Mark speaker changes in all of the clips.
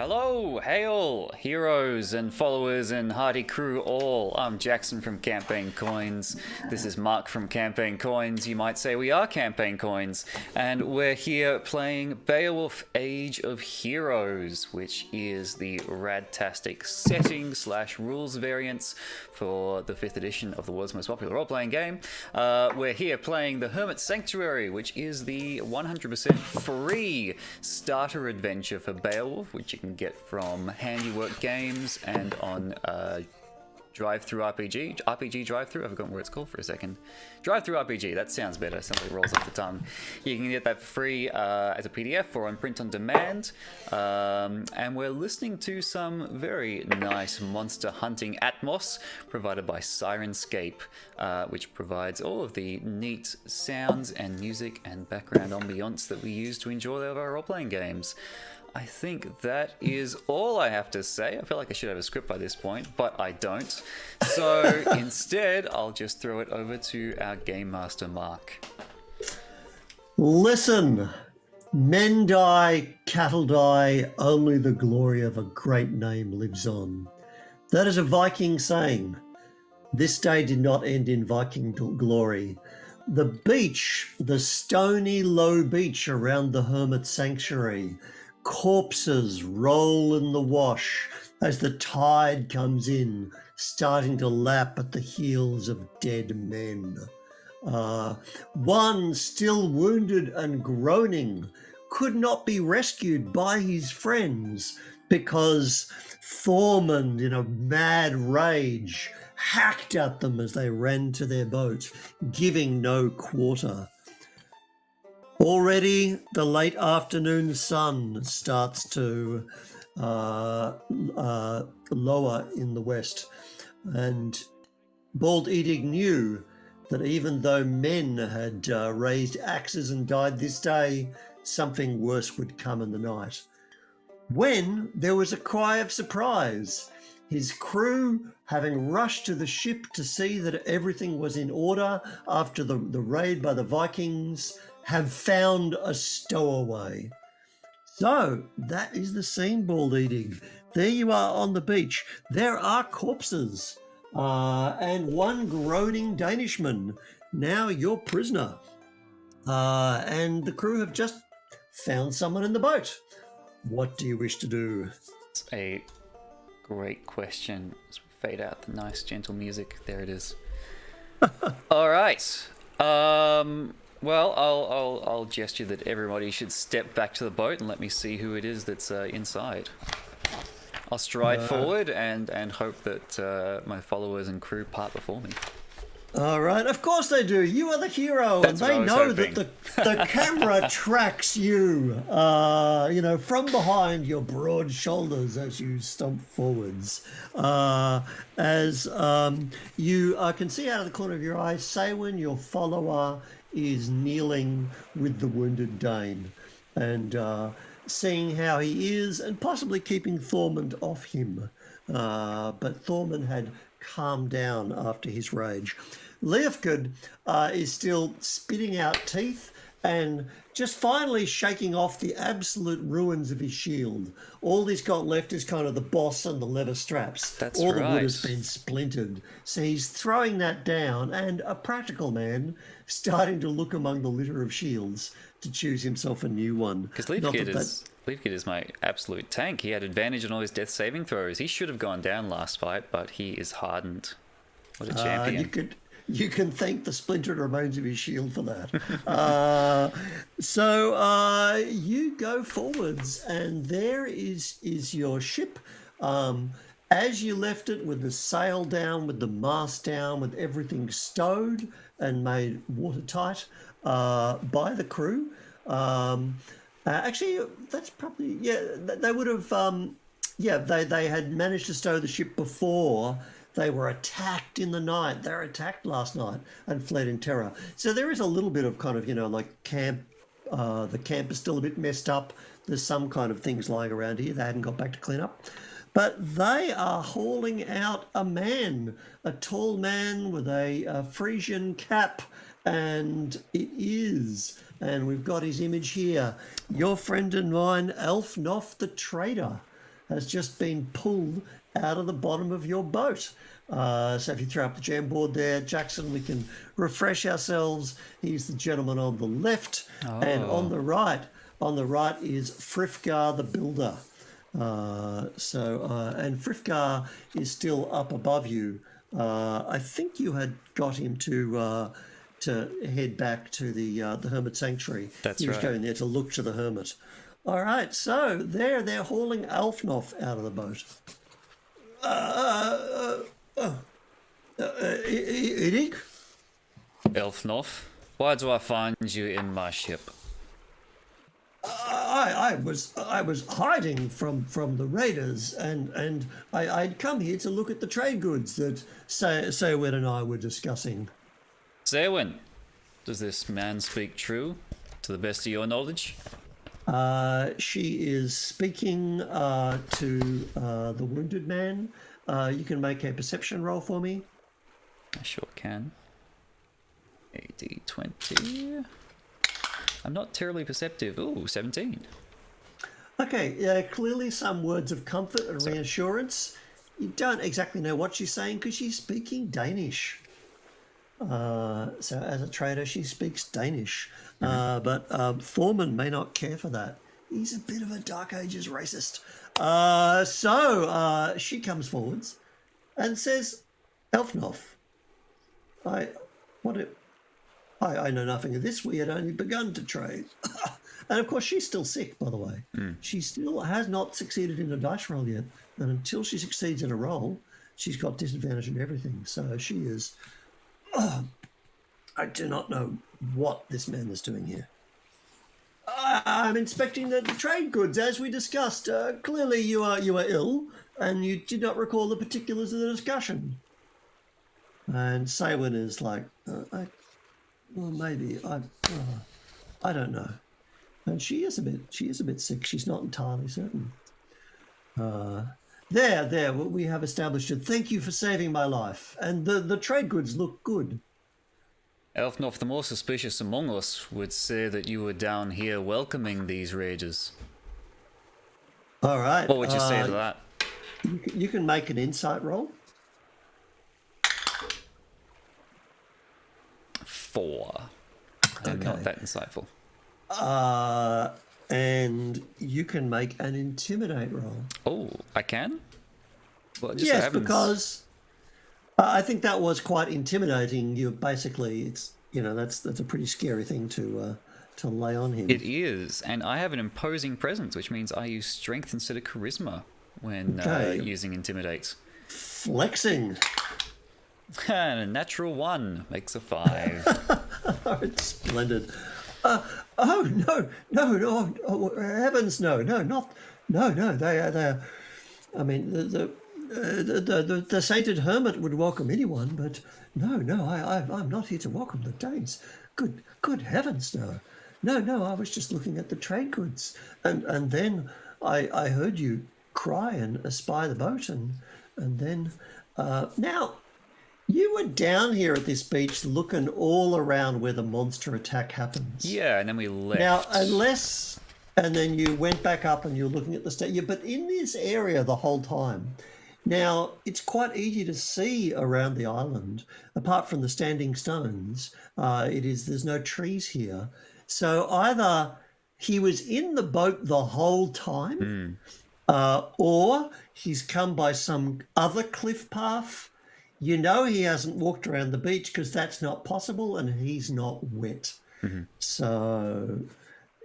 Speaker 1: Hello, hail, heroes and followers and hardy crew all. I'm Jackson from Campaign Coins. This is Mark from Campaign Coins. You might say we are Campaign Coins. And we're here playing BEOWULF Age of Heroes, which is the radtastic setting / rules variants for the 5th edition of the world's most popular role-playing game. We're here playing the Hermit Sanctuary, which is the 100% free starter adventure for BEOWULF, which you can get from Handiwork Games and on Drive-Through RPG Drive-Through. I've forgotten what it's called for a second. Drive-Through RPG, that sounds better. Sounds like it rolls off the tongue. You can get that for free as a PDF or on print on demand. And we're listening to some very nice monster hunting atmos provided by Sirenscape, which provides all of the neat sounds and music and background ambiance that we use to enjoy our role-playing games. I think that is all I have to say. I feel like I should have a script by this point, but I don't. So instead, I'll just throw it over to our Gamemaster, Mark.
Speaker 2: Listen, men die, cattle die, only the glory of a great name lives on. That is a Viking saying. This day did not end in Viking glory. The beach, the stony low beach around the Hermit Sanctuary, corpses roll in the wash as the tide comes in, starting to lap at the heels of dead men. One still wounded and groaning could not be rescued by his friends because Thormund, in a mad rage, hacked at them as they ran to their boat, giving no quarter. Already the late afternoon sun starts to lower in the west, and Bald Eadig knew that even though men had raised axes and died this day, something worse would come in the night. When there was a cry of surprise, his crew, having rushed to the ship to see that everything was in order after the raid by the Vikings, have found a stowaway. So that is the scene, Bald Eadig. There you are on the beach. There are corpses and one groaning Danishman, now your prisoner. And the crew have just found someone in the boat. What do you wish to do?
Speaker 1: It's a great question. Let's fade out the nice gentle music. There it is. All right. Well, I'll gesture that everybody should step back to the boat and let me see who it is that's inside. I'll stride forward and hope that my followers and crew part before me.
Speaker 2: All right, of course they do. You are the hero,
Speaker 1: That's
Speaker 2: and they know
Speaker 1: hoping.
Speaker 2: that the camera tracks you, from behind your broad shoulders as you stomp forwards. As you can see out of the corner of your eye, Saywin, your follower, is kneeling with the wounded Dane and seeing how he is and possibly keeping Thormund off him. But Thormund had calmed down after his rage. Leofgud is still spitting out teeth and just finally shaking off the absolute ruins of his shield. All he's got left is kind of the boss and the leather straps.
Speaker 1: That's
Speaker 2: all
Speaker 1: right.
Speaker 2: the wood has been splintered. So he's throwing that down, and a practical man starting to look among the litter of shields to choose himself a new one.
Speaker 1: Because Leofgud is my absolute tank. He had advantage on all his death saving throws. He should have gone down last fight, but he is hardened. What a champion.
Speaker 2: You can thank the splintered remains of his shield for that. So you go forwards, and there is your ship. As you left it, with the sail down, with the mast down, with everything stowed and made watertight by the crew. Actually, that's probably, they would have, they had managed to stow the ship before they were attacked in the night. They were attacked last night and fled in terror. So there is a little bit of kind of, camp. The camp is still a bit messed up. There's some kind of things lying around here they hadn't got back to clean up. But they are hauling out a man, a tall man with a Frisian cap, and we've got his image here, your friend and mine, Elfnoth the Trader. has just been pulled out of the bottom of your boat. So if you throw up the jam board there, Jackson, we can refresh ourselves. He's the gentleman on the left, and on the right is Frifgar the Builder. And Frifgar is still up above you. I think you had got him to head back to the Hermit Sanctuary.
Speaker 1: That's
Speaker 2: he was
Speaker 1: right.
Speaker 2: going there to look to the Hermit. All right, so they're hauling Alfnoff out of the boat. Eadig?
Speaker 1: Elfnoff, why do I find you in my ship?
Speaker 2: I was hiding from the raiders, and I'd come here to look at the trade goods that Saywin and I were discussing.
Speaker 1: Saywin, does this man speak true, to the best of your knowledge?
Speaker 2: She is speaking to the wounded man. You can make a perception roll for me.
Speaker 1: I sure can. AD20. I'm not terribly perceptive. Ooh, 17.
Speaker 2: Okay, clearly some words of comfort and reassurance. You don't exactly know what she's saying because she's speaking Danish. So as a trader, she speaks Danish. But Thorman may not care for that. He's a bit of a Dark Ages racist. So she comes forwards and says, Elfnoff, I know nothing of this. We had only begun to trade. And of course, she's still sick, by the way. She still has not succeeded in a dice roll yet. And until she succeeds in a roll, she's got disadvantage in everything. So she is... I do not know what this man is doing here. I'm inspecting the trade goods, as we discussed. Clearly you are ill, and you did not recall the particulars of the discussion. And Saywin is like, maybe I don't know. And she is a bit sick. She's not entirely certain. There, we have established it. Thank you for saving my life. And the trade goods look good.
Speaker 1: Elfnoff, the more suspicious among us would say that you were down here welcoming these raiders.
Speaker 2: All right.
Speaker 1: What would you say to that?
Speaker 2: You can make an insight roll.
Speaker 1: 4. I'm not that insightful.
Speaker 2: And you can make an intimidate roll.
Speaker 1: Oh, I can? Well, it just
Speaker 2: Yes,
Speaker 1: happens.
Speaker 2: because I think that was quite intimidating. You basically, that's a pretty scary thing to lay on him.
Speaker 1: It is, and I have an imposing presence, which means I use strength instead of charisma when using intimidate.
Speaker 2: Flexing.
Speaker 1: And a natural 1 makes a 5.
Speaker 2: It's splendid. No, heavens, no, they are. I mean, the sainted hermit would welcome anyone, but no, I'm not here to welcome the Danes. Good heavens, no, I was just looking at the trade goods, and then I heard you cry and espy the boat, and then now. You were down here at this beach looking all around where the monster attack happens.
Speaker 1: Yeah, and then we left.
Speaker 2: Now, and then you went back up and you're looking at the state. But in this area the whole time. Now, it's quite easy to see around the island, apart from the standing stones. There's no trees here. So either he was in the boat the whole time, or he's come by some other cliff path. You know he hasn't walked around the beach because that's not possible, and he's not wet. So,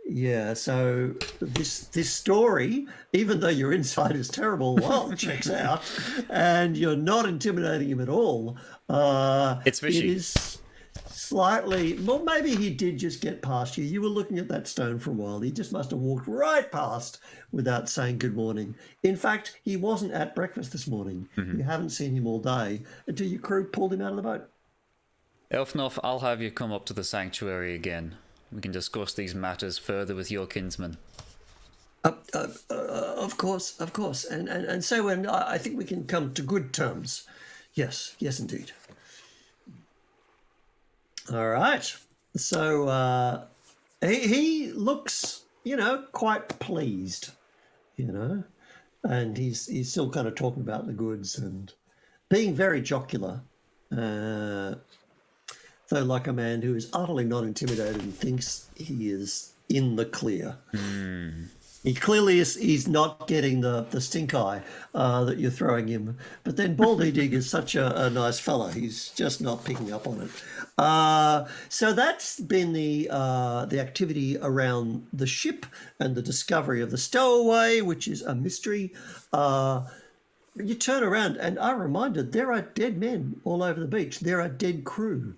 Speaker 2: yeah. So this story, even though your insight is terrible, checks out, and you're not intimidating him at all.
Speaker 1: It's fishy.
Speaker 2: It is slightly. Well, maybe he did just get past you. You were looking at that stone for a while. He just must have walked right past without saying good morning. In fact, he wasn't at breakfast this morning. You haven't seen him all day until your crew pulled him out of the boat.
Speaker 1: Elfnoff, I'll have you come up to the sanctuary again. We can discuss these matters further with your kinsman.
Speaker 2: Of course. And so I think we can come to good terms. Yes, indeed. All right. So he looks, quite pleased, and he's still kind of talking about the goods and being very jocular, though like a man who is utterly not intimidated and thinks he is in the clear. He clearly is. He's not getting the stink eye that you're throwing him. But then Bald Eadig is such a nice fella. He's just not picking up on it. So that's been the activity around the ship and the discovery of the stowaway, which is a mystery. You turn around and are reminded there are dead men all over the beach. There are dead crew.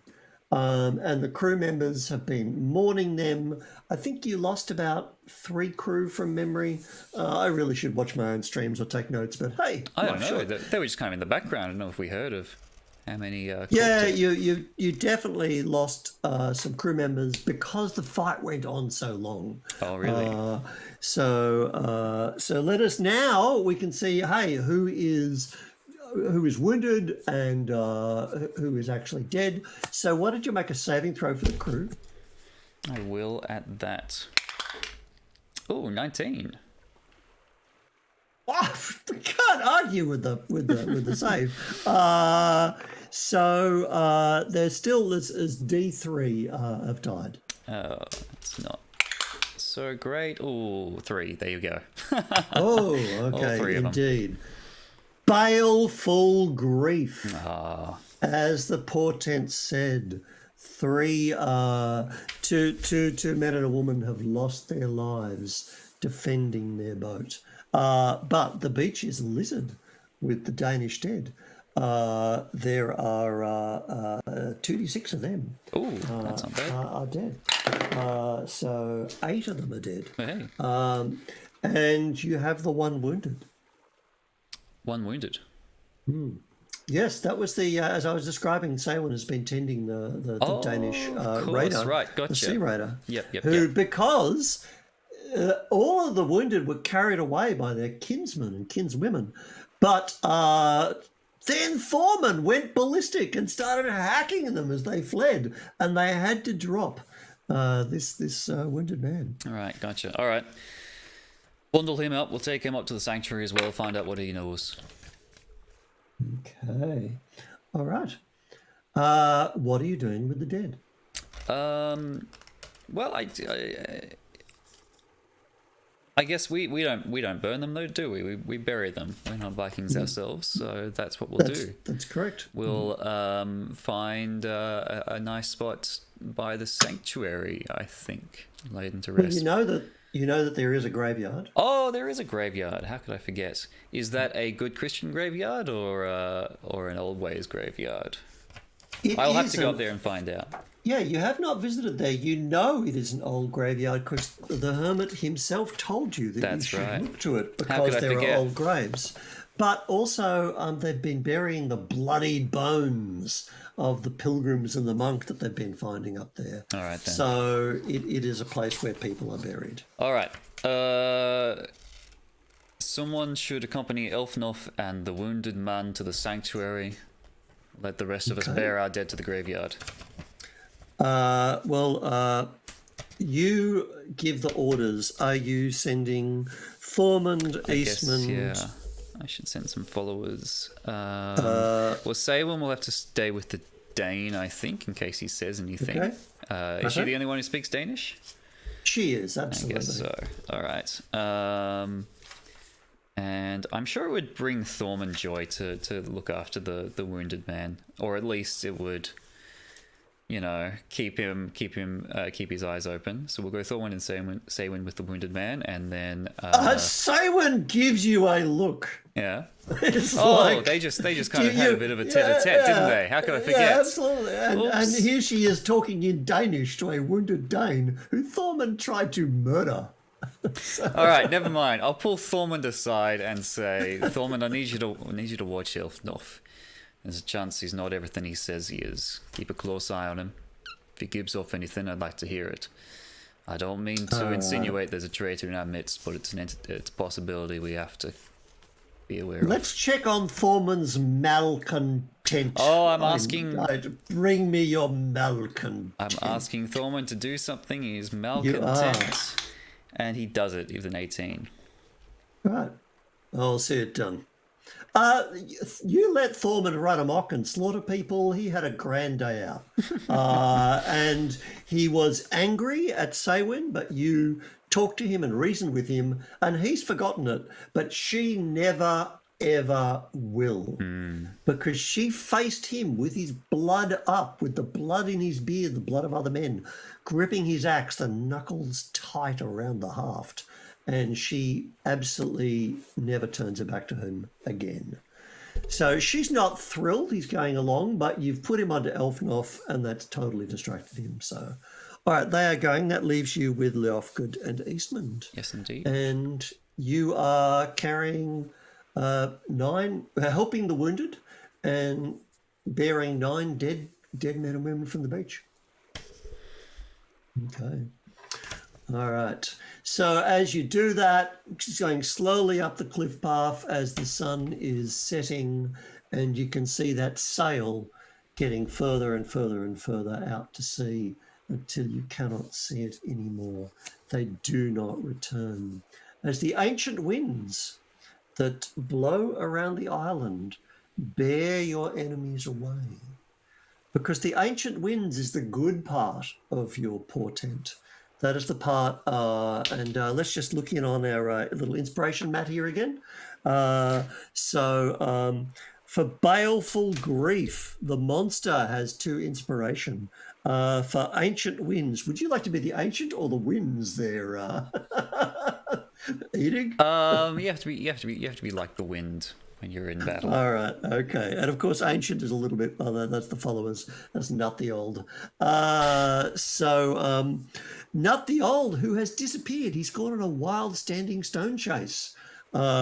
Speaker 2: And the crew members have been mourning them. I think you lost about 3 crew from memory. I really should watch my own streams or take notes, but hey,
Speaker 1: I don't know. They were just kind of in the background. I don't know if we heard of how many.
Speaker 2: Yeah, you definitely lost some crew members because the fight went on so long.
Speaker 1: Oh, really?
Speaker 2: So let us now. We can see. Hey, who is wounded and who is actually dead. So why did you make a saving throw for the crew?
Speaker 1: I will at that. Oh, 19.
Speaker 2: Oh, I can't argue with the save. So there's still as D3 have died.
Speaker 1: Oh, it's not so great. Oh, 3. There you go.
Speaker 2: Oh, okay,
Speaker 1: All 3 of them.
Speaker 2: indeed. Baleful grief.
Speaker 1: Ah.
Speaker 2: As the portent said, 3 two men and a woman have lost their lives defending their boat. But the beach is littered with the Danish dead. There are 2d6 of them.
Speaker 1: Oh, that's not bad.
Speaker 2: Are dead. So 8 of them are dead.
Speaker 1: Hey.
Speaker 2: And you have the 1 wounded.
Speaker 1: 1 wounded.
Speaker 2: Yes, that was the as I was describing. Saywin has been tending the Danish raider,
Speaker 1: right? Gotcha.
Speaker 2: The sea raider.
Speaker 1: Yep.
Speaker 2: Who, because all of the wounded were carried away by their kinsmen and kinswomen, but then Thorman went ballistic and started hacking them as they fled, and they had to drop this wounded man.
Speaker 1: All right, gotcha. All right. Bundle him up. We'll take him up to the sanctuary as well. Find out what he knows.
Speaker 2: Okay. All right. What are you doing with the dead?
Speaker 1: Well, I guess we don't burn them though, do we? We bury them. We're not Vikings ourselves, so that's what we'll do.
Speaker 2: That's correct.
Speaker 1: We'll find a nice spot by the sanctuary, I think, laden to
Speaker 2: Well,
Speaker 1: rest.
Speaker 2: you know that there is a graveyard.
Speaker 1: Oh, there is a graveyard. How could I forget? Is that a good Christian graveyard or an old ways graveyard? I'll have to go up there and find out.
Speaker 2: Yeah, you have not visited there. You know it is an old graveyard because the hermit himself told you that
Speaker 1: That's
Speaker 2: you should
Speaker 1: right.
Speaker 2: look to it
Speaker 1: How could
Speaker 2: because
Speaker 1: I
Speaker 2: there
Speaker 1: forget?
Speaker 2: are old graves. But also, they've been burying the bloodied bones of the pilgrims and the monk that they've been finding up there.
Speaker 1: All right, then.
Speaker 2: So it is a place where people are buried.
Speaker 1: All right. Someone should accompany Elfnoth and the wounded man to the sanctuary. Let the rest of us bear our dead to the graveyard.
Speaker 2: You give the orders. Are you sending Thormund, Eastman?
Speaker 1: Yeah. I should send some followers. Well, Saywin will have to stay with the Dane, I think, in case he says anything.
Speaker 2: Okay.
Speaker 1: Is she the only one who speaks Danish?
Speaker 2: She is, absolutely.
Speaker 1: I guess so. All right. And I'm sure it would bring Thorman joy to look after the wounded man, or at least it would, keep his eyes open. So we'll go Thorman and Saywin with the wounded man, and then
Speaker 2: Saywin gives you a look.
Speaker 1: Yeah.
Speaker 2: It's
Speaker 1: they just kind of had a bit of a tete-a-tete, didn't they? How could I forget?
Speaker 2: Yeah, absolutely. And here she is talking in Danish to a wounded Dane who Thormund tried to murder.
Speaker 1: All right, never mind. I'll pull Thormund aside and say, Thormund, I need you to watch Elfnoth. There's a chance he's not everything he says he is. Keep a close eye on him. If he gives off anything, I'd like to hear it. I don't mean to insinuate there's a traitor in our midst, but it's a possibility we have to be aware of.
Speaker 2: Let's check on Thormund's malcontent.
Speaker 1: Oh, I'm asking...
Speaker 2: Bring me your malcontent.
Speaker 1: I'm asking Thormund to do something. He's malcontent. And he does it with an 18.
Speaker 2: Right. I'll see it done. You let Thormund run amok and slaughter people. He had a grand day out. And he was angry at Saywin, but you talked to him and reasoned with him, and he's forgotten it. But she never, ever will. Because she faced him with his blood up, with the blood in his beard, the blood of other men, gripping his axe, the knuckles tight around the haft. And she absolutely never turns her back to him again. So she's not thrilled he's going along, but you've put him onto Elfnoth, and that's totally distracted him. So, all right, they are going. That leaves you with Leofgood and Eastmond.
Speaker 1: Yes, indeed.
Speaker 2: And you are carrying 9, helping the wounded, and bearing 9 dead men and women from the beach. Okay. All right. So as you do that, just going slowly up the cliff path as the sun is setting, and you can see that sail getting further and further and further out to sea until you cannot see it anymore. They do not return. As the ancient winds that blow around the island bear your enemies away. Because the ancient winds is the good part of your portent. That is the part, and let's just look in on our little inspiration mat here again. For Baleful Grief, the monster has 2 inspiration. For Ancient Winds, would you like to be the ancient or the winds there, Eadig?
Speaker 1: You have to be like the wind when you're in battle.
Speaker 2: All right, okay. And of course, ancient is a little bit, that's the followers. That's Nut the Old. Nut the Old, who has disappeared. He's gone on a wild standing stone chase,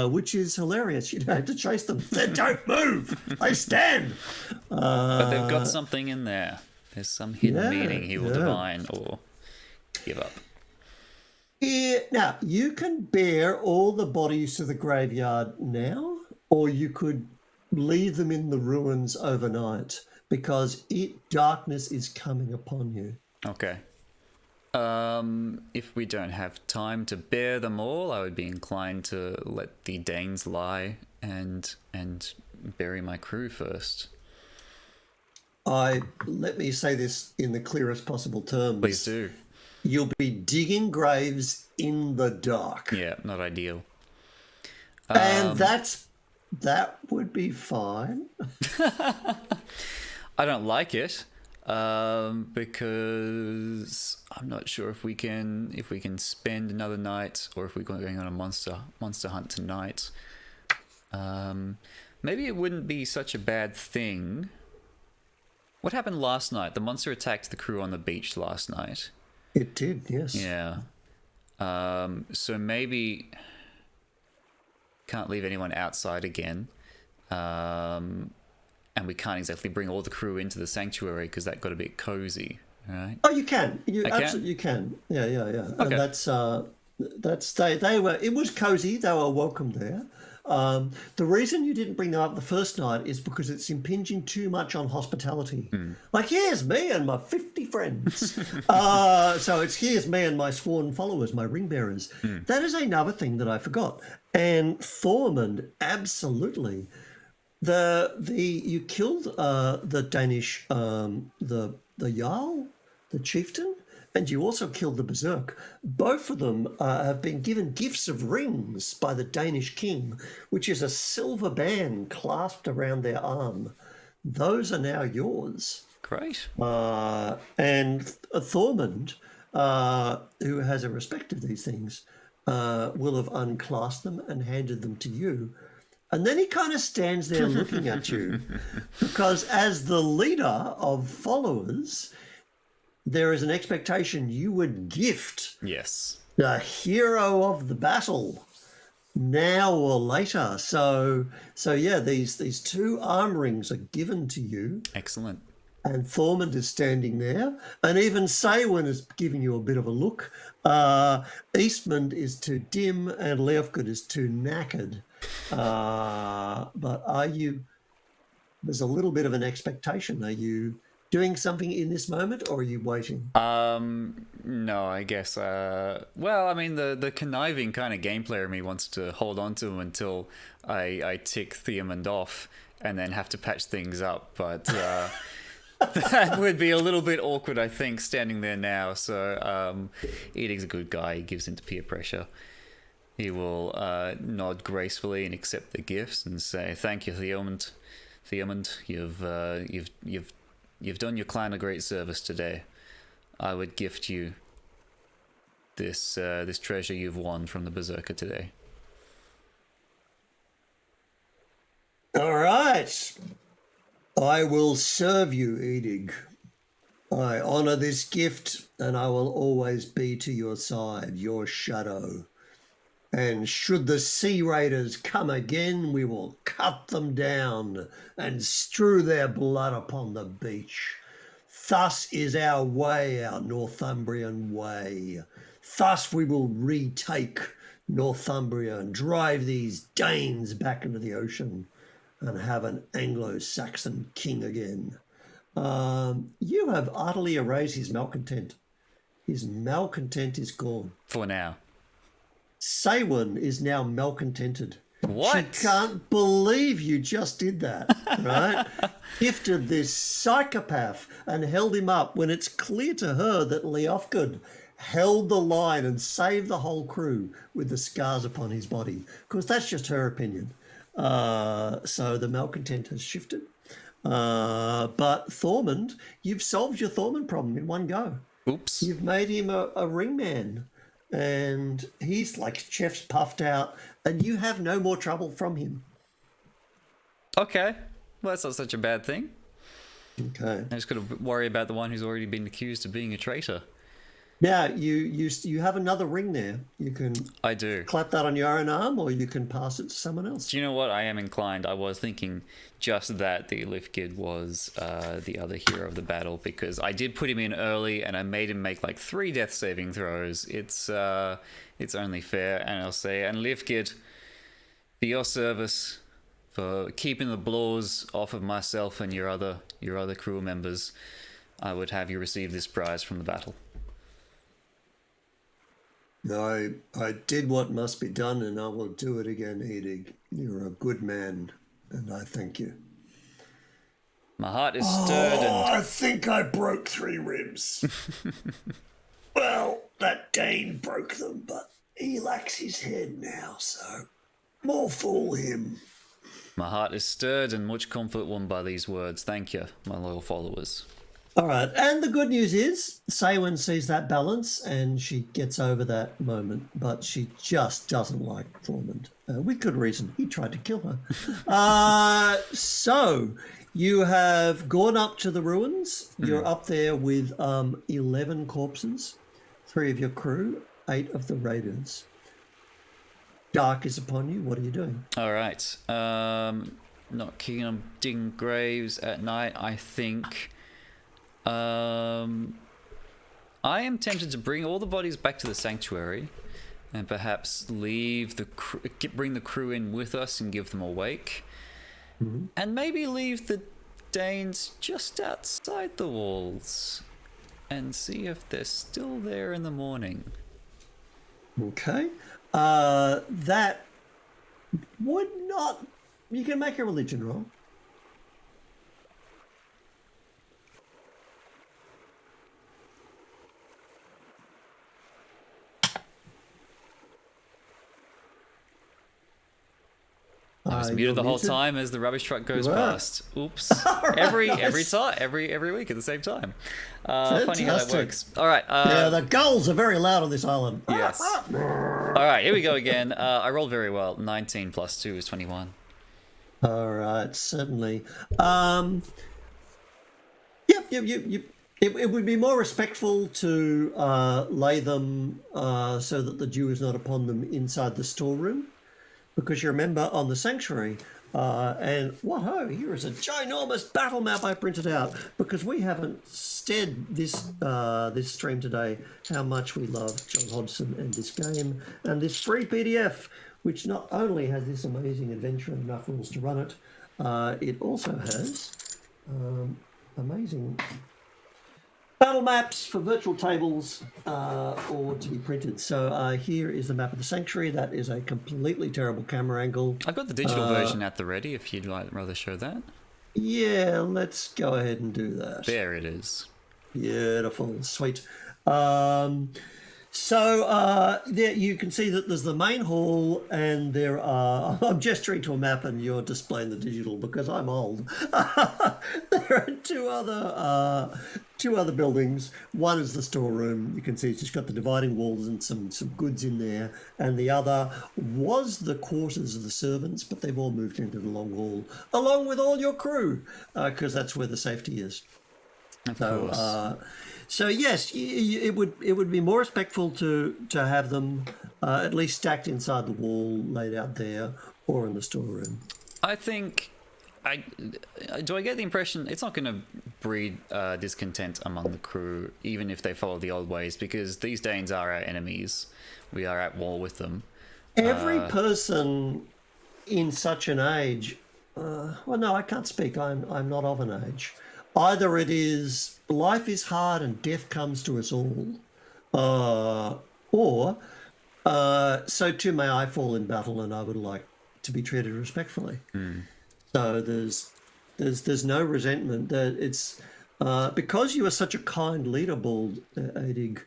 Speaker 2: which is hilarious. You don't have to chase them. They don't move. They stand.
Speaker 1: But they've got something in there. There's some hidden meaning he will divine or give up.
Speaker 2: Yeah, now, you can bear all the bodies to the graveyard now, or you could leave them in the ruins overnight, because darkness is coming upon you.
Speaker 1: Okay. If we don't have time to bear them all, I would be inclined to let the Danes lie and bury my crew first.
Speaker 2: Let me say this in the clearest possible terms.
Speaker 1: Please do.
Speaker 2: You'll be digging graves in the dark.
Speaker 1: Yeah, not ideal.
Speaker 2: And that would be fine.
Speaker 1: I don't like it. Because I'm not sure if we can spend another night, or if we're going on a monster hunt tonight. Maybe it wouldn't be such a bad thing. What happened last night? The monster attacked the crew on the beach last night.
Speaker 2: It did, yes.
Speaker 1: Yeah. So maybe can't leave anyone outside again. And we can't exactly bring all the crew into the sanctuary because that got a bit cozy, right?
Speaker 2: Oh, you can. You absolutely can. Yeah.
Speaker 1: Okay.
Speaker 2: And they were. It was cozy. They were welcome there. The reason you didn't bring them up the first night is because it's impinging too much on hospitality. Like, here's me and my 50 friends. So here's me and my sworn followers, my ring bearers. That is another thing that I forgot. And Thormund, absolutely. You killed the Danish the Jarl, the chieftain, and you also killed the berserk. Both of them have been given gifts of rings by the Danish king, which is a silver band clasped around their arm. Those are now yours.
Speaker 1: Great.
Speaker 2: And Thormund, who has a respect of these things, will have unclasped them and handed them to you. And then he kind of stands there looking at you, because as the leader of followers, there is an expectation you would gift the hero of the battle now or later. So yeah, these 2 arm rings are given to you.
Speaker 1: Excellent.
Speaker 2: And Thormund is standing there, and even Saywin is giving you a bit of a look. Eastmond is too dim, and Leofgood is too knackered. But there's a little bit of an expectation. doing something in this moment, or are you waiting?
Speaker 1: No, I guess. Well, I mean, the conniving kind of game player in me wants to hold on to him until I tick Theomund off and then have to patch things up. But that would be a little bit awkward, I think, standing there now. So Eadig's a good guy. He gives into peer pressure. He will nod gracefully and accept the gifts and say, "Thank you, Theomund. Theomund, you've done your clan a great service today. I would gift you this this treasure you've won from the Berserker today."
Speaker 2: All right. I will serve you, Eadig. I honor this gift, and I will always be to your side, your shadow. And should the Sea Raiders come again, we will cut them down and strew their blood upon the beach. Thus is our way, our Northumbrian way. Thus we will retake Northumbria and drive these Danes back into the ocean and have an Anglo-Saxon king again. You have utterly erased his malcontent. His malcontent is gone.
Speaker 1: For now.
Speaker 2: Saywin is now malcontented.
Speaker 1: What?
Speaker 2: She can't believe you just did that, right? Gifted this psychopath and held him up when it's clear to her that Leofgud held the line and saved the whole crew with the scars upon his body. Because that's just her opinion. So the malcontent has shifted. But Thormund, you've solved your Thormund problem in one go.
Speaker 1: Oops.
Speaker 2: You've made him a ringman. And he's like chef's puffed out, and you have no more trouble from him.
Speaker 1: Okay. Well, that's not such a bad thing.
Speaker 2: Okay.
Speaker 1: I just got to worry about the one who's already been accused of being a traitor.
Speaker 2: Now, you have another ring there. You can
Speaker 1: I do.
Speaker 2: clap that on your own arm, or you can pass it to someone else.
Speaker 1: Do you know what? I am inclined. I was thinking just that the Leofgud was the other hero of the battle, because I did put him in early and I made him make like 3 death saving throws. It's only fair, and I'll say, and Leofgud, for your service, for keeping the blows off of myself and your other crew members, I would have you receive this prize from the battle.
Speaker 2: I did what must be done, and I will do it again, Eadig. You're a good man, and I thank you.
Speaker 1: My heart is stirred and...
Speaker 2: I think I broke 3 ribs. Well, that Dane broke them, but he lacks his head now, so more fool him.
Speaker 1: My heart is stirred and much comfort won by these words. Thank you, my loyal followers.
Speaker 2: All right, and the good news is Saywin sees that balance and she gets over that moment, but she just doesn't like Thormund. With good reason. He tried to kill her. So you have gone up to the ruins. You're up there with 11 corpses, 3 of your crew, 8 of the raiders. Dark is upon you. What are you doing?
Speaker 1: All right. Not keen on digging graves at night, I think. I am tempted to bring all the bodies back to the sanctuary and perhaps leave bring the crew in with us and give them a wake. Mm-hmm. And maybe leave the Danes just outside the walls and see if they're still there in the morning.
Speaker 2: Okay. That would not... You can make a religion roll.
Speaker 1: I was muted the whole time as the rubbish truck goes past. Oops.
Speaker 2: Right,
Speaker 1: every
Speaker 2: nice.
Speaker 1: every week at the same time. Funny how that works. All right.
Speaker 2: Yeah, the gulls are very loud on this island.
Speaker 1: Yes. All right, here we go again. I rolled very well. 19 plus 2 is 21.
Speaker 2: All right, certainly. Yep. It would be more respectful to lay them so that the dew is not upon them inside the storeroom. Because you remember on the sanctuary, and what here is a ginormous battle map I printed out, because we haven't said this this stream today how much we love John Hodgson and this game, and this free PDF, which not only has this amazing adventure and enough rules to run it, it also has amazing battle maps for virtual tables or to be printed. So here is the map of the Sanctuary. That is a completely terrible camera angle.
Speaker 1: I've got the digital version at the ready if you'd rather show that.
Speaker 2: Yeah, let's go ahead and do that.
Speaker 1: There it is.
Speaker 2: Beautiful, sweet. There you can see that there's the main hall, and there are. I'm gesturing to a map, and you're displaying the digital because I'm old. There are two other buildings. One is the storeroom. You can see it's just got the dividing walls and some goods in there, and the other was the quarters of the servants, but they've all moved into the long hall along with all your crew because that's where the safety is.
Speaker 1: Of course.
Speaker 2: So yes, it would be more respectful to have them at least stacked inside the wall, laid out there, or in the storeroom.
Speaker 1: I think I get the impression it's not going to breed discontent among the crew, even if they follow the old ways, because these Danes are our enemies. We are at war with them.
Speaker 2: Every person in such an age, well, no, I can't speak. I'm not of an age. Either it is life is hard and death comes to us all, or so too may I fall in battle, and I would like to be treated respectfully. So there's no resentment. It's because you are such a kind leader, Bald Eadig.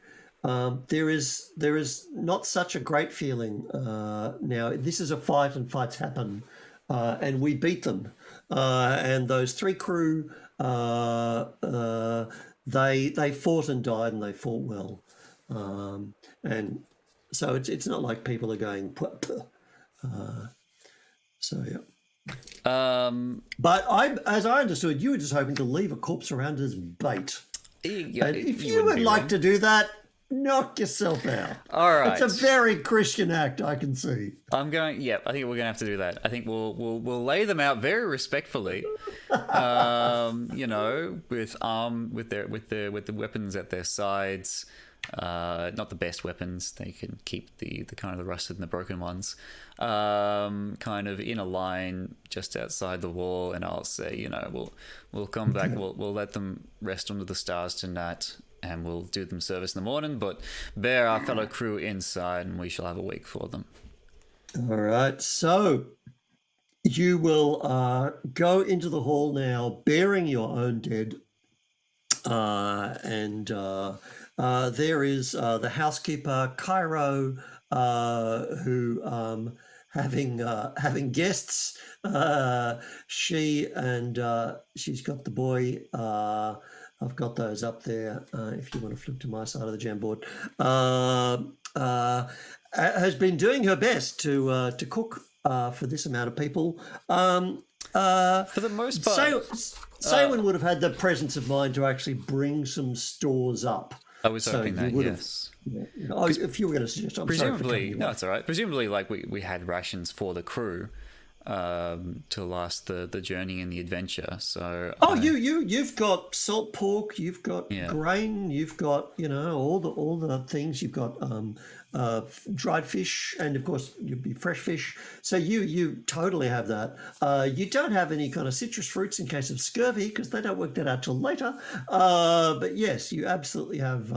Speaker 2: There is not such a great feeling now. This is a fight, and fights happen, and we beat them. And those three crew, they fought and died, and they fought well. And so it's not like people are going. So yeah. But as I understood, you were just hoping to leave a corpse around as bait.
Speaker 1: Yeah,
Speaker 2: and if you would like to do that, knock yourself out.
Speaker 1: All right.
Speaker 2: It's a very Christian act, I can see.
Speaker 1: Yeah, I think we're going to have to do that. I think we'll lay them out very respectfully, you know, with the weapons at their sides. Not the best weapons. They can keep the kind of the rusted and the broken ones. Kind of in a line just outside the wall, and I'll say, you know, we'll come back. We'll let them rest under the stars tonight, and we'll do them service in the morning. But bear our fellow crew inside, and we shall have a wake for them.
Speaker 2: All right. So you will go into the hall now, bearing your own dead, and there is the housekeeper Cairo, who having guests. She's got the boy. I've got those up there. If you want to flip to my side of the Jamboard, has been doing her best to cook for this amount of people.
Speaker 1: For the most part,
Speaker 2: Saywin would have had the presence of mind to actually bring some stores up.
Speaker 1: I was hoping that, yes.
Speaker 2: If you were going to suggest,
Speaker 1: presumably, no, it's all right. Presumably, like we had rations for the crew to last the journey and the adventure. So
Speaker 2: you've got salt pork, you've got grain, you've got all the things. You've got dried fish, and of course you'd be fresh fish. So you totally have that. You don't have any kind of citrus fruits in case of scurvy because they don't work that out till later. But yes, you absolutely have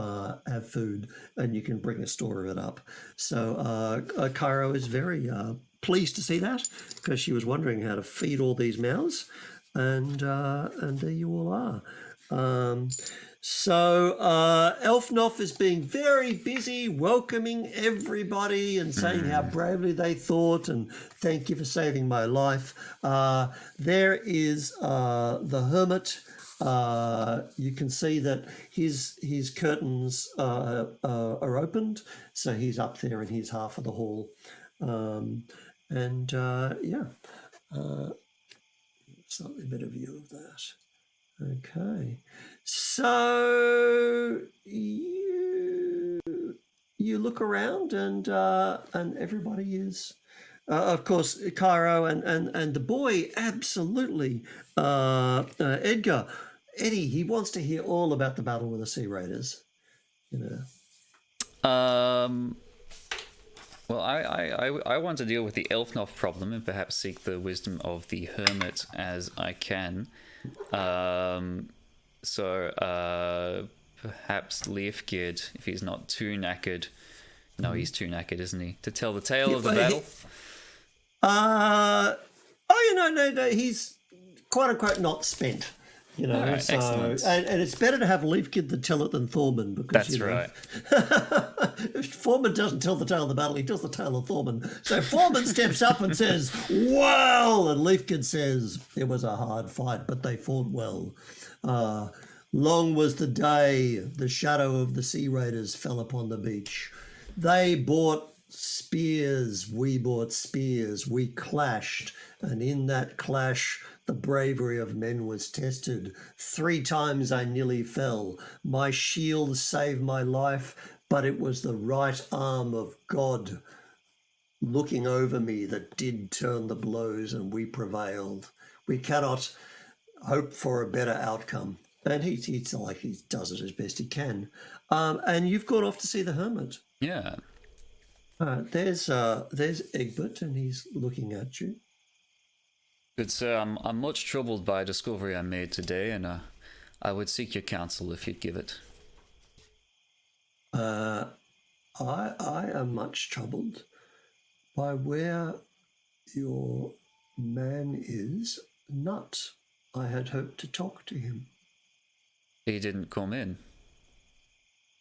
Speaker 2: food, and you can bring a store of it up. So Cairo is very pleased to see that because she was wondering how to feed all these mouths, and there you all are. So Elfnoff is being very busy welcoming everybody and saying how bravely they thought and thank you for saving my life. There is the Hermit. You can see that his curtains are opened, so he's up there in his half of the hall. Slightly better view of that. Okay, so you look around and everybody is, of course, Cairo and the boy absolutely. Edgar, Eddie, he wants to hear all about the battle with the Sea Raiders.
Speaker 1: Well, I want to deal with the Elfnoff problem and perhaps seek the wisdom of the Hermit as I can. So perhaps Leafgid, if he's not too knackered. No, he's too knackered, isn't he? To tell the tale of the battle?
Speaker 2: No, he's quote unquote not spent.
Speaker 1: Right,
Speaker 2: so
Speaker 1: excellent.
Speaker 2: and it's better to have Leafkid to tell it than Thorman, because
Speaker 1: That's right.
Speaker 2: If Thorman doesn't tell the tale of the battle, he tells the tale of Thorman. So Thorman steps up and says, "Well," and Leafkid says, "It was a hard fight, but they fought well. Long was the day the shadow of the sea raiders fell upon the beach. They bought spears, we bought spears, we clashed, and in that clash the bravery of men was tested. 3 times I nearly fell. My shield saved my life, but it was the right arm of God looking over me that did turn the blows, and we prevailed. We cannot hope for a better outcome." And he's like, he does it as best he can. And you've gone off to see the Hermit.
Speaker 1: Yeah.
Speaker 2: There's Egbert, and he's looking at you.
Speaker 1: Good sir, I'm much troubled by a discovery I made today, and I would seek your counsel if you'd give it.
Speaker 2: I am much troubled by where your man is. Nut. I had hoped to talk to him.
Speaker 1: He didn't come in.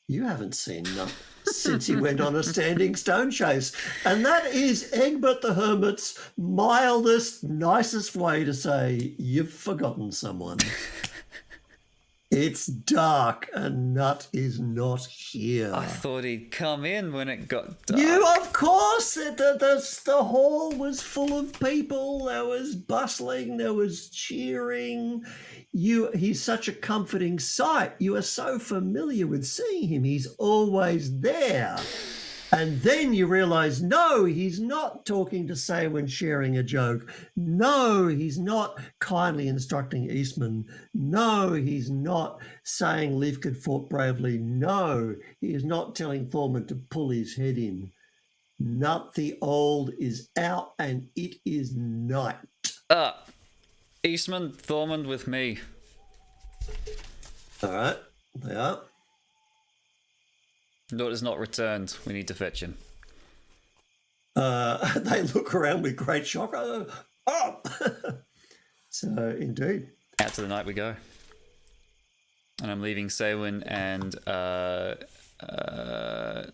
Speaker 2: You haven't seen Nut since he went on a standing stone chase. And that is Egbert the Hermit's mildest, nicest way to say, you've forgotten someone. It's dark and Nut is not here.
Speaker 1: I thought he'd come in when it got dark.
Speaker 2: Of course, the hall was full of people. There was bustling, there was cheering. He's such a comforting sight. You are so familiar with seeing him. He's always there. And then you realize, no, he's not talking to Saywin sharing a joke. No, he's not kindly instructing Eastman. No, he's not saying Leafkid fought bravely. No, he is not telling Thorman to pull his head in. Nut the Old is out, and it is night.
Speaker 1: Eastman, Thormund with me.
Speaker 2: All right, they are.
Speaker 1: Note has not returned. We need to fetch him.
Speaker 2: They look around with great shock. Oh! So, indeed.
Speaker 1: Out to the night we go. And I'm leaving Saywin and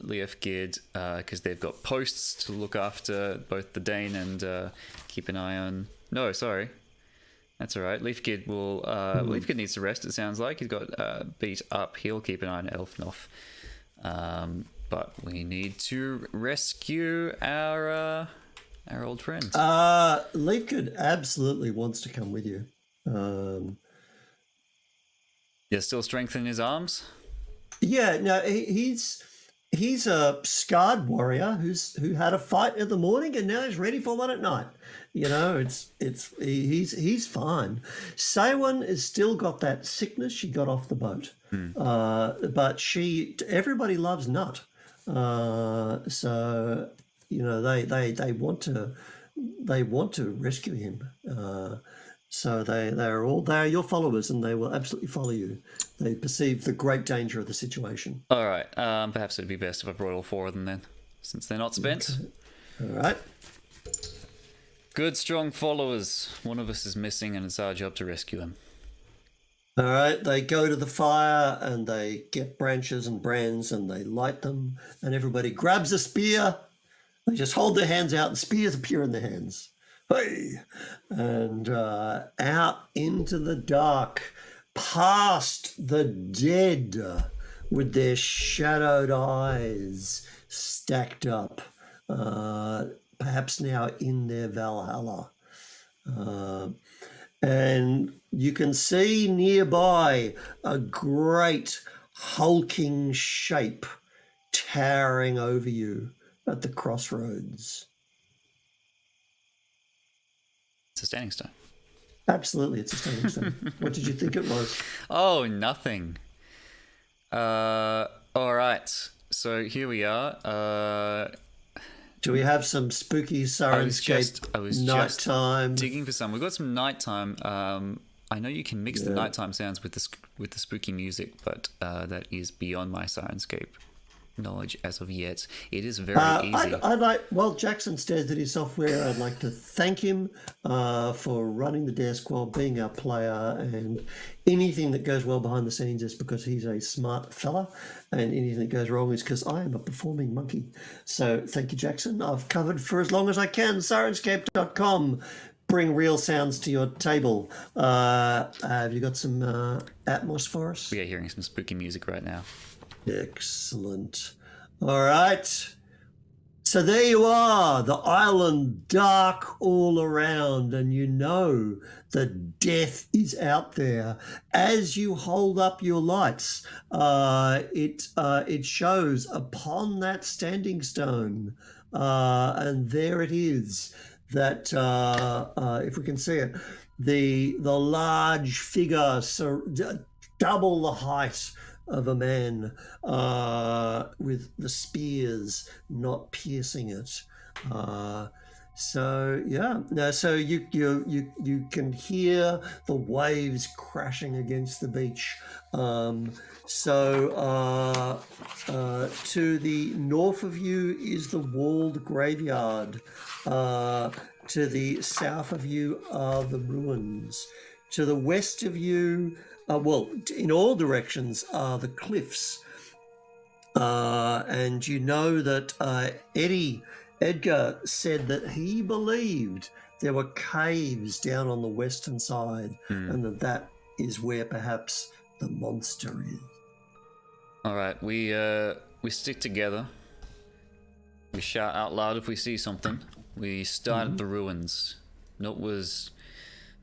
Speaker 1: Leofgid because they've got posts to look after both the Dane and keep an eye on... No, sorry. That's all right. Leafgid will... Leafgid needs to rest, it sounds like. He's got beat up. He'll keep an eye on Elfnoth. But we need to rescue our old friend.
Speaker 2: Leafkid absolutely wants to come with you.
Speaker 1: Yeah, still strengthening his arms?
Speaker 2: Yeah, no, he's a scarred warrior who had a fight in the morning and now he's ready for one at night. You know, he's fine. Saywin has still got that sickness she got off the boat. But everybody loves Nut. So you know they want to rescue him. So they are your followers, and they will absolutely follow you. They perceive the great danger of the situation.
Speaker 1: All right. Perhaps it'd be best if I brought all 4 of them then, since they're not spent.
Speaker 2: Okay. All right.
Speaker 1: Good, strong followers. One of us is missing, and it's our job to rescue him.
Speaker 2: All right, they go to the fire and they get branches and brands and they light them, and everybody grabs a spear. They just hold their hands out and spears appear in their hands. Hey! And out into the dark, past the dead with their shadowed eyes stacked up, perhaps now in their Valhalla. And you can see nearby a great hulking shape towering over you at the crossroads.
Speaker 1: It's a standing stone.
Speaker 2: Absolutely, it's a standing stone. What did you think it was?
Speaker 1: Oh, nothing. All right. So here we are.
Speaker 2: Do we have some spooky Sirenscape
Speaker 1: I was
Speaker 2: nighttime?
Speaker 1: Just digging for some. We've got some nighttime. I know you can mix the nighttime sounds with with the spooky music, but that is beyond my Sirenscape knowledge as of yet. It is very easy.
Speaker 2: While Jackson stares at his software, I'd like to thank him for running the desk while being our player, and anything that goes well behind the scenes is because he's a smart fella, and anything that goes wrong is because I am a performing monkey. So thank you, Jackson. I've covered for as long as I can. Sirenscape.com. Bring real sounds to your table. Have you got some Atmos for us?
Speaker 1: We are hearing some spooky music right now.
Speaker 2: Excellent. All right. So there you are, the island, dark all around, and you know that death is out there. As you hold up your lights, it shows upon that standing stone, and there it is. That if we can see it, the large figure, double the height of a man, with the spears not piercing it. So you can hear the waves crashing against the beach. To the north of you is the walled graveyard. To the south of you are the ruins. To the west of you, in all directions are the cliffs. And you know that Edgar said that he believed there were caves down on the western side, and that is where perhaps the monster is.
Speaker 1: All right, we stick together. We shout out loud if we see something. We start at the ruins. Note was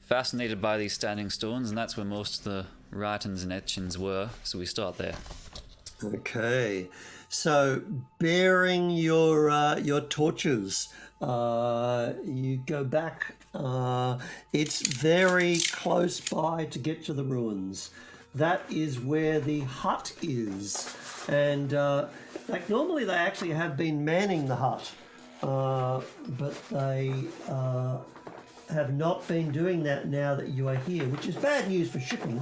Speaker 1: fascinated by these standing stones, and that's where most of the writings and etchings were, so we start there.
Speaker 2: Okay, so bearing your torches, you go back. It's very close by to get to the ruins. That is where the hut is, and normally they actually have been manning the hut, but they have not been doing that now that you are here, which is bad news for shipping.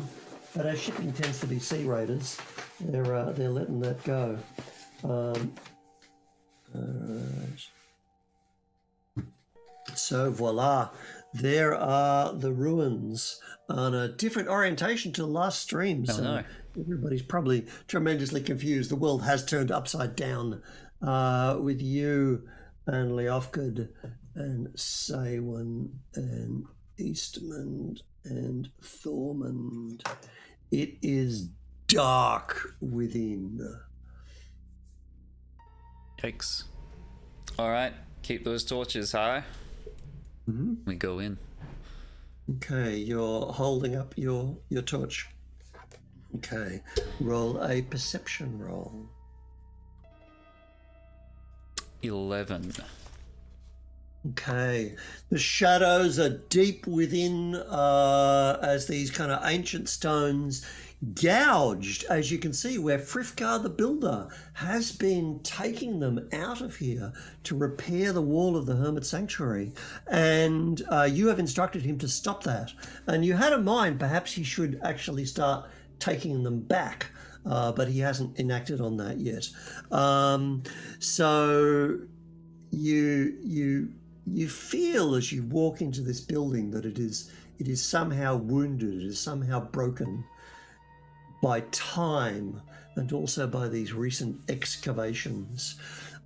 Speaker 2: But as shipping tends to be sea raiders, they're letting that go. All right. So voila, there are the ruins on a different orientation to the last stream.
Speaker 1: Oh, no.
Speaker 2: Everybody's probably tremendously confused. The world has turned upside down with you and Leofgard and Saywin and Eastmond and Thormund. It is dark within.
Speaker 1: Yikes. Alright, keep those torches high.
Speaker 2: Mm-hmm.
Speaker 1: We go in.
Speaker 2: Okay, you're holding up your torch. Okay, roll a perception roll.
Speaker 1: 11.
Speaker 2: Okay, the shadows are deep within as these kind of ancient stones gouged, as you can see, where Frithgar the Builder has been taking them out of here to repair the wall of the Hermit Sanctuary. And you have instructed him to stop that. And you had in mind perhaps he should actually start taking them back, but he hasn't enacted on that yet. So you feel as you walk into this building that it is somehow wounded, it is somehow broken by time and also by these recent excavations.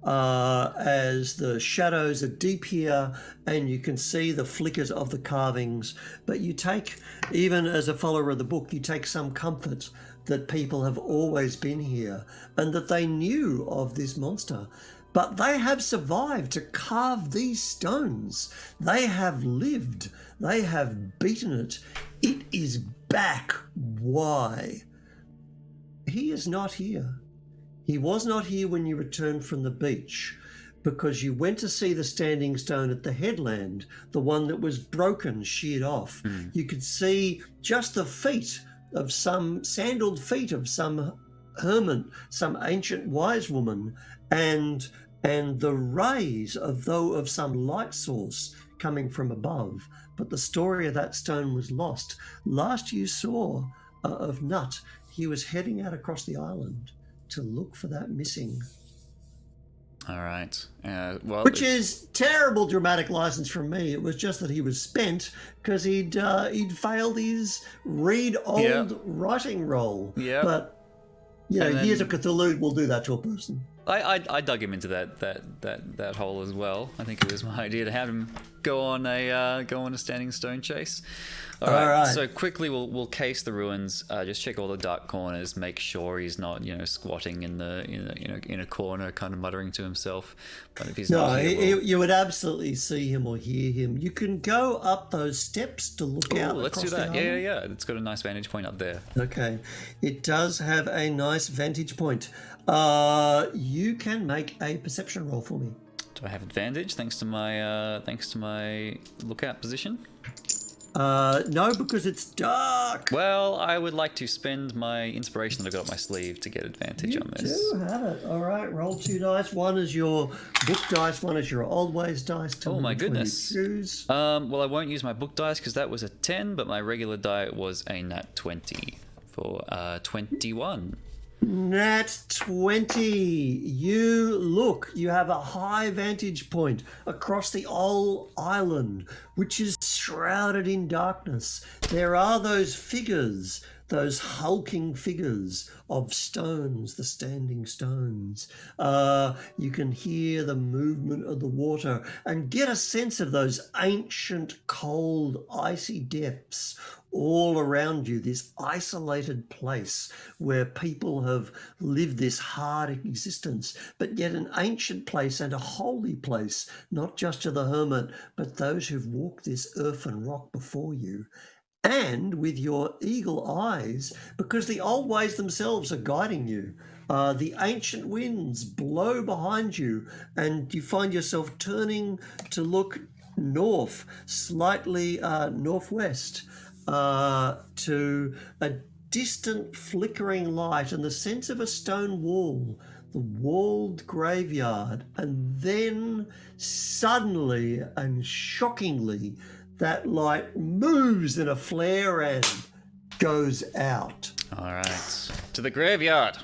Speaker 2: As the shadows are deep here and you can see the flickers of the carvings, but you take, even as a follower of the book, you take some comfort that people have always been here and that they knew of this monster. But they have survived to carve these stones. They have lived. They have beaten it. It is back. Why? He is not here. He was not here when you returned from the beach because you went to see the standing stone at the headland, the one that was broken, sheared off. You could see just the feet of some sandaled feet of some hermit, some ancient wise woman, and the rays of some light source coming from above. But the story of that stone was lost. Last you saw of Nut. He was heading out across the island to look for that missing.
Speaker 1: All right. Well,
Speaker 2: Which is terrible dramatic license from me. It was just that he was spent because he'd failed his read old writing roll.
Speaker 1: Yeah.
Speaker 2: But Years of Cthulhu will do that to a person.
Speaker 1: I dug him into that hole as well. I think it was my idea to have him go on a standing stone chase. All right. So quickly we'll case the ruins. Just check all the dark corners. Make sure he's not squatting in a corner, kind of muttering to himself. But if he's not here,
Speaker 2: you would absolutely see him or hear him. You can go up those steps to look out.
Speaker 1: Let's do that. Yeah. It's got a nice vantage point up there.
Speaker 2: Okay, it does have a nice vantage point. You can make a perception roll for me.
Speaker 1: Do I have advantage thanks to my lookout position?
Speaker 2: No, because it's dark.
Speaker 1: Well, I would like to spend my inspiration that I've got up my sleeve to get advantage on this.
Speaker 2: You do have it. All right, roll 2 dice. One is your book dice, one is your old ways dice.
Speaker 1: Oh my goodness. Well, I won't use my book dice because that was a 10, but my regular die was a nat 20 for 21.
Speaker 2: Nat 20. You have a high vantage point across the whole island, which is shrouded in darkness. There are those figures, those hulking figures of stones, the standing stones. You can hear the movement of the water and get a sense of those ancient, cold, icy depths all around you, this isolated place where people have lived this hard existence, but yet an ancient place and a holy place, not just to the hermit, but those who've walked this earth and rock before you. And with your eagle eyes, because the old ways themselves are guiding you. The ancient winds blow behind you, and you find yourself turning to look north, slightly northwest, to a distant flickering light and the sense of a stone wall, the walled graveyard, and then suddenly and shockingly that light moves in a flare and goes out.
Speaker 1: All right, to the graveyard.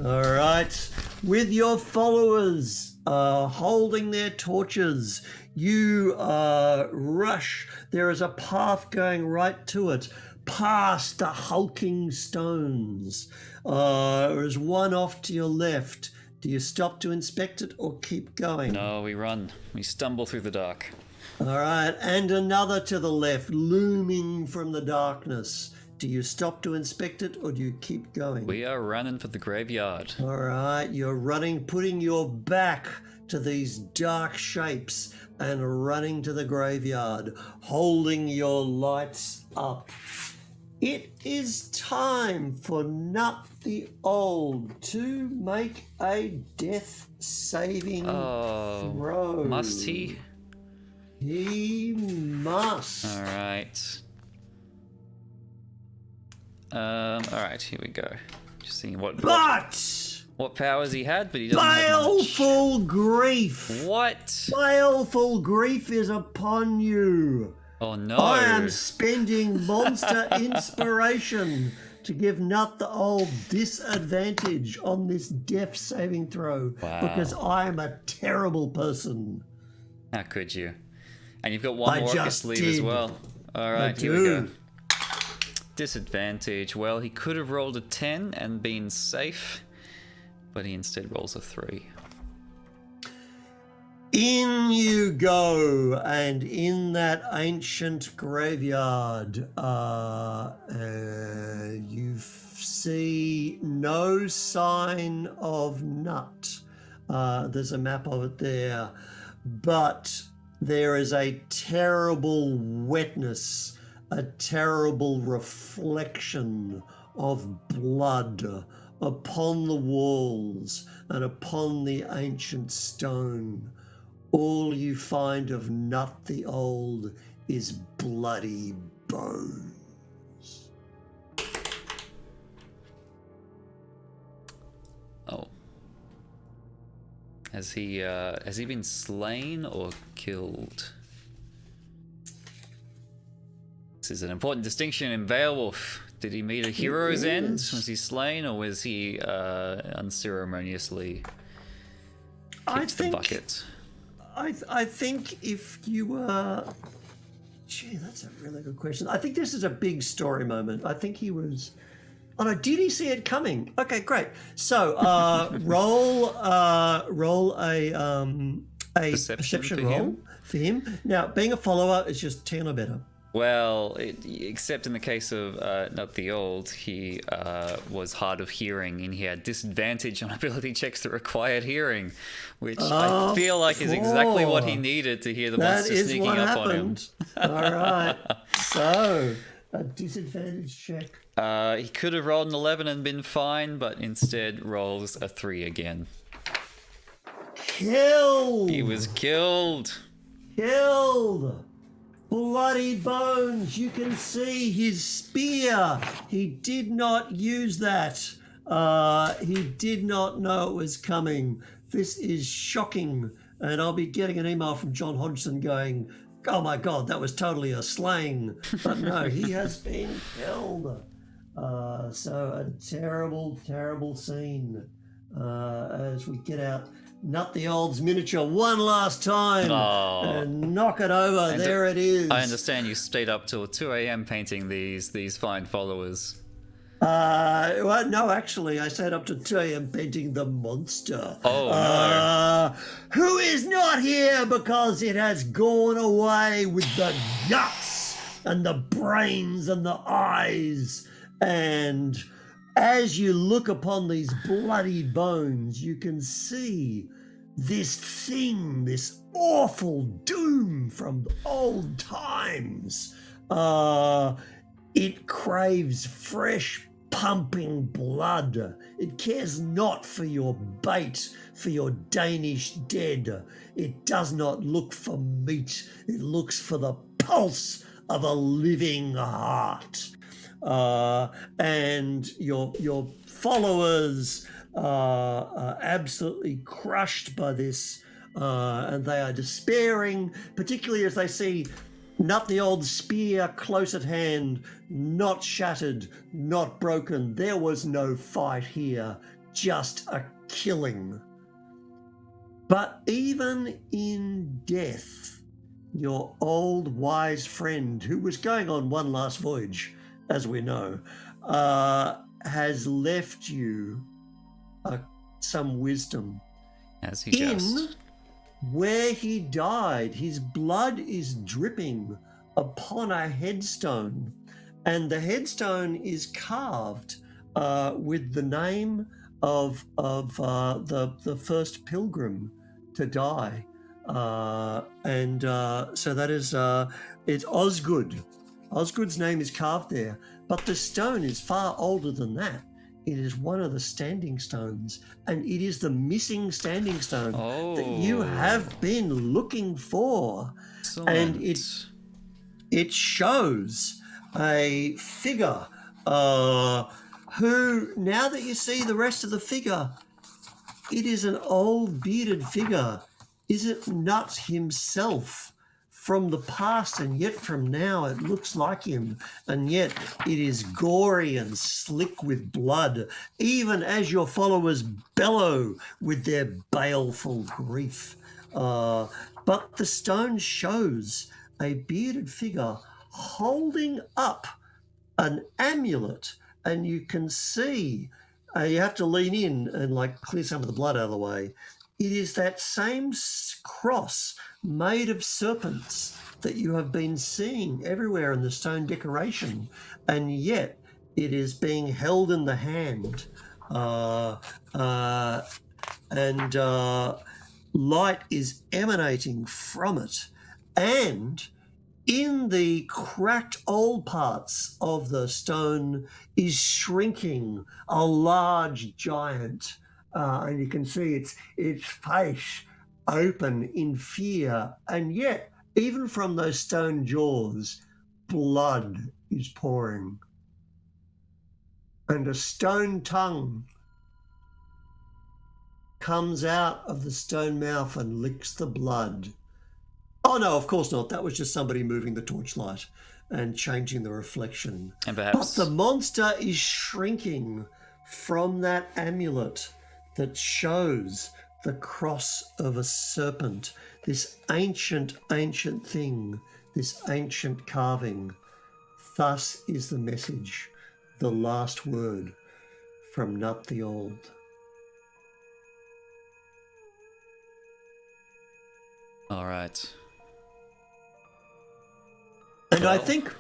Speaker 2: All right, with your followers holding their torches, you rush. There is a path going right to it, past the hulking stones. There's one off to your left. Do you stop to inspect it or keep going?
Speaker 1: No, we run. We stumble through the dark.
Speaker 2: All right, and another to the left, looming from the darkness. Do you stop to inspect it or do you keep going?
Speaker 1: We are running for the graveyard.
Speaker 2: All right, you're running, putting your back to these dark shapes and running to the graveyard, holding your lights up. It is time for Nut the Old to make a death saving throw.
Speaker 1: Must he?
Speaker 2: He must.
Speaker 1: All right. All right, here we go. Just seeing what powers he had, but he doesn't have much.
Speaker 2: Baleful grief.
Speaker 1: What?
Speaker 2: Baleful grief is upon you.
Speaker 1: Oh no.
Speaker 2: I am spending monster inspiration to give Nut the Old disadvantage on this death saving throw.
Speaker 1: Wow.
Speaker 2: Because I am a terrible person.
Speaker 1: How could you? And you've got one more up your sleeve as well. All right, here we go. Disadvantage. Well, he could have rolled a 10 and been safe, but he instead rolls a 3.
Speaker 2: In you go, and in that ancient graveyard, you see no sign of Nut. There's a map of it there, but there is a terrible wetness, a terrible reflection of blood upon the walls and upon the ancient stone. All you find of Nut the Old is bloody bones.
Speaker 1: Oh. Has he been slain or killed? This is an important distinction in Beowulf. Did he meet a hero's end?
Speaker 2: is.
Speaker 1: Was he slain, or was he unceremoniously
Speaker 2: I
Speaker 1: kicked the
Speaker 2: think.
Speaker 1: bucket?
Speaker 2: I think if you were. Gee, that's a really good question. I think this is a big story moment. I think he was. Oh no! Did he see it coming? Okay, great. So roll a perception roll for him. Now, being a follower is just 10 or better.
Speaker 1: Well, except in the case of not the old, he was hard of hearing and he had disadvantage on ability checks that required hearing, which I feel like is exactly what he needed to hear the monster sneaking up on him.
Speaker 2: All right. So, a disadvantage check.
Speaker 1: He could have rolled an 11 and been fine, but instead rolls a 3 again.
Speaker 2: Killed!
Speaker 1: He was killed!
Speaker 2: Killed! Bloody bones! You can see his spear. He did not use that. He did not know it was coming. This is shocking. And I'll be getting an email from John Hodgson going, oh my God, that was totally a slaying. But no, he has been killed. So a terrible, terrible scene as we get out. Nut the Old's miniature one last time and knock it over. And there it is.
Speaker 1: I understand you stayed up till 2 a.m. painting these fine followers.
Speaker 2: Well, no, actually, I stayed up to 2 a.m. painting the monster.
Speaker 1: Oh, no.
Speaker 2: Who is not here because it has gone away with the guts and the brains and the eyes. And as you look upon these bloody bones, you can see this thing, this awful doom from old times. It craves fresh, pumping blood. It cares not for your bait, for your Danish dead. It does not look for meat. It looks for the pulse of a living heart. And your followers are absolutely crushed by this, and they are despairing, particularly as they see Nut the Old spear close at hand, not shattered, not broken. There was no fight here, just a killing. But even in death, your old wise friend, who was going on one last voyage, as we know, has left you some wisdom.
Speaker 1: As he just...
Speaker 2: Where he died, his blood is dripping upon a headstone, and the headstone is carved with the name of the first pilgrim to die, and so that is it's Osgood. Osgood's name is carved there, but the stone is far older than that. It is one of the standing stones, and it is the missing standing stone that you have been looking for.
Speaker 1: Excellent.
Speaker 2: And it shows a figure who, now that you see the rest of the figure, it is an old bearded figure. Is it Nut himself? From the past, and yet from now it looks like him, and yet it is gory and slick with blood, even as your followers bellow with their baleful grief. But the stone shows a bearded figure holding up an amulet, and you can see, you have to lean in and like clear some of the blood out of the way. It is that same cross made of serpents that you have been seeing everywhere in the stone decoration, and yet it is being held in the hand, and light is emanating from it. And in the cracked old parts of the stone is shrinking a large giant. And you can see its face open in fear, and yet, even from those stone jaws, blood is pouring. And a stone tongue comes out of the stone mouth and licks the blood. Oh no, of course not. That was just somebody moving the torchlight and changing the reflection.
Speaker 1: And perhaps...
Speaker 2: But the monster is shrinking from that amulet that shows the cross of a serpent. This ancient, ancient thing, this ancient carving. Thus is the message, the last word from Nut the Old.
Speaker 1: All right.
Speaker 2: And I think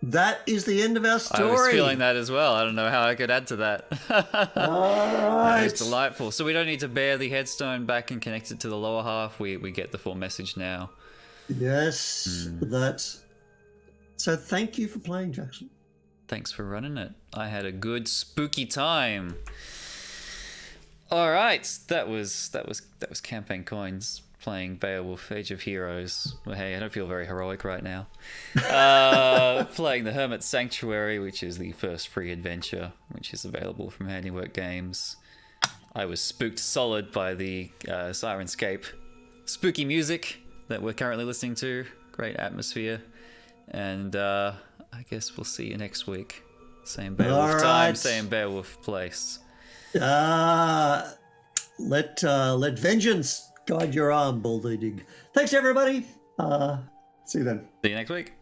Speaker 2: that is the end of our story.
Speaker 1: I was feeling that as well. I don't know how I could add to that.
Speaker 2: All right.
Speaker 1: It's delightful. So we don't need to bear the headstone back and connect it to the lower half. We get the full message now.
Speaker 2: Yes, that's... So thank you for playing, Jackson.
Speaker 1: Thanks for running it. I had a good spooky time. All right, that was Campaign Coins playing Beowulf Age of Heroes. Well, hey, I don't feel very heroic right now. Playing the Hermit Sanctuary, which is the first free adventure, which is available from Handiwork Games. I was spooked solid by the Sirenscape spooky music that we're currently listening to. Great atmosphere. And I guess we'll see you next week. Same Beowulf time, same Beowulf place.
Speaker 2: Let vengeance guide your arm, Bald Eadig. Thanks, everybody. See you then.
Speaker 1: See you next week.